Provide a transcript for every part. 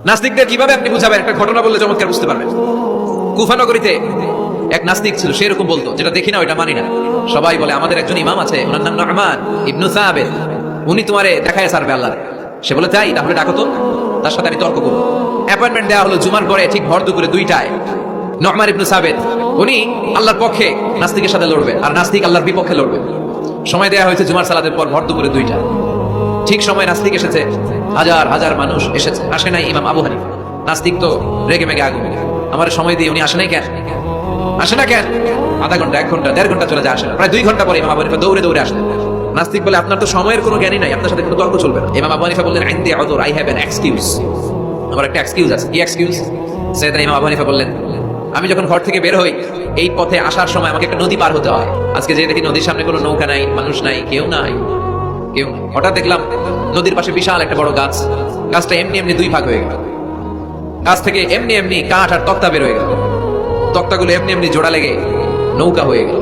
নাস্তিকদের কিভাবে আপনি বুঝাবেন? একটা ঘটনা বললে চমৎকার বুঝতে পারবেন। কুফা নগরীতে এক নাস্তিক ছিল, সে এরকম বলতো, যেটা দেখি না ওইটা মানি না। সবাই বলে আমাদের একজন ইমাম আছে, ওনার নাম নু'মান ইবনু সাবিত, উনি তোমারে দেখায় সারবে আল্লাহ। সে বলে তাই, তাহলে ডাকো তো, তার সাথে আমি তর্ক করবো। অ্যাপয়েন্টমেন্ট দেওয়া হলো জুমার পরে ঠিক ভর দুপুরে 2টায়। নু'মান ইবনু সাবিত উনি আল্লাহর পক্ষে নাস্তিকের সাথে লড়বে, আর নাস্তিক আল্লাহর বিপক্ষে লড়বে। সময় দেওয়া হয়েছে জুমার সালাতের পর ভর দুপুরে 2টা। ঠিক সময় নাস্তিক এসেছে, হাজার হাজার মানুষ এসেছে, আসে নাই ইমাম আবু হানিফা। নাস্তিক তো রেগে মেগে আগুন, আমার সময় দিয়ে উনি আসে নাই কেন, আসে না কেন? আধা ঘন্টা, 1 ঘন্টা, 1.5 ঘন্টা চলে যায়, আসে না। প্রায় 2 ঘন্টা পরে ইমাম আবু হানিফা দৌড়ে দৌড়ে আসলেন। নাস্তিক বলে আপনার তো সময়ের কোনো জ্ঞানই নাই, আপনার সাথে কোনো তর্ক চলবে না। ইমাম আবু হানিফা বললেন ইনদি উযর, আই হ্যাভ অ্যান এক্সকিউজ, আমার একটা এক্সকিউজ আছে। কি এক্সকিউজ? সাইয়েদনা ইমাম আবু হানিফা বললেন, আমি যখন ঘর থেকে বের হই, এই পথে আসার সময় আমাকে একটা নদী পার হতে হয়। আজকে যে দেখি নদীর সামনে কোনো নৌকা নাই, মানুষ নাই, কেউ নাই, কেউ নাই। হঠাৎ দেখলাম নদীর পাশে বিশাল একটা বড় গাছ, গাছটা এমনি এমনি 2 ভাগ হয়ে গেল। গাছ থেকে এমনি এমনি কাঠ আর তক্তা বের হয়ে গেল, তক্তাগুলো এমনি এমনি জোড়া লেগে নৌকা হয়ে গেল।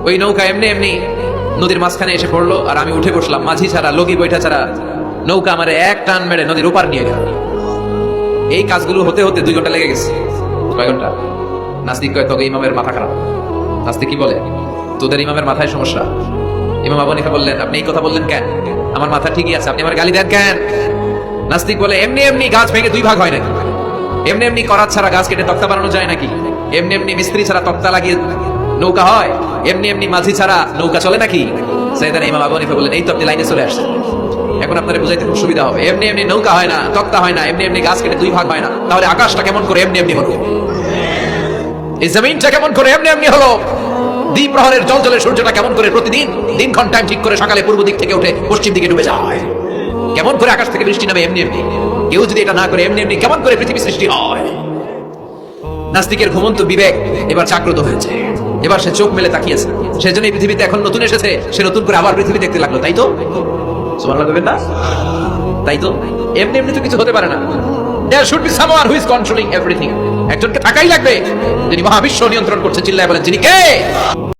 ওই নৌকা এমনি এমনি নদীর মাঝখানে এসে পড়লো, আর আমি উঠে বসলাম। মাঝি ছাড়া, লগি বৈঠা ছাড়া নৌকা আমারে এক টান মেরে নদীর ওপার নিয়ে গেল। এই কাজগুলো হতে হতে 2 ঘন্টা লেগে গেছে। কয় ঘন্টা? নাস্তিক কয় তোকে ইমামের মাথা খারাপ। নাস্তিক কি বলে? তোদের ইমামের মাথায় সমস্যা। ইমাম আবু হানিফা বললেন, আপনি এই কথা বললেন কেন? আমার মাথা ঠিকই আছে, আপনি আমার গালি দেন কেন? নাস্তিক বলে, এমনি এমনি গাছ ভেঙে 2 ভাগ হয় নাকি? এমনি এমনি করাত ছাড়া গাছ কেটে তক্তা বানানো যায় নাকি? এমনি এমনি মিস্ত্রি ছাড়া তক্তা লাগিয়ে নৌকা হয়? এমনি এমনি মাঝি ছাড়া নৌকা চলে নাকি? সাইয়েদনা ইমাম আবু হানিফা বললেন, এই তো আপনি লাইনে চলে আসছেন, এখন আপনাদের বুঝাইতে খুব সুবিধা হবে। এমনি এমনি নৌকা হয় না, তক্তা হয় না, এমনি এমনি গাছ কেটে 2 ভাগ হয় না, তাহলে আকাশটা কেমন করে এমনি এমনি হলো? এই জমিনটা কেমন করে এমনি এমনি হলো? দ্বিপ্রহরের জলজলে সূর্যটা কেমন করে প্রতিদিন দিনক্ষণ টাইম ঠিক করে সকালে পূর্ব দিক থেকে উঠে পশ্চিম দিকে ডুবে যায়? কেমন করে আকাশ থেকে বৃষ্টি নামে এমনি এমনি? কেউ যদি এটা না করে এমনি এমনি, কেমন করে পৃথিবী সৃষ্টি হয়? নাস্তিকের ঘুমন্ত বিবেক এবার জাগ্রত হয়েছে, এবার সে চোখ মেলে তাকিয়েছে। সেজন্য এই পৃথিবীতে এখন নতুন এসেছে, সে নতুন করে আবার পৃথিবী দেখতে লাগলো। তাই তো সুবহানাল্লাহ বলবেন না? তাই তো এমনি এমনি তো কিছু হতে পারে না। There should be someone who is controlling everything. একজনকে থাকাই লাগবে যিনি মহাবিশ্ব নিয়ন্ত্রণ করছে। চিল্লায় বলেন, যিনি কে?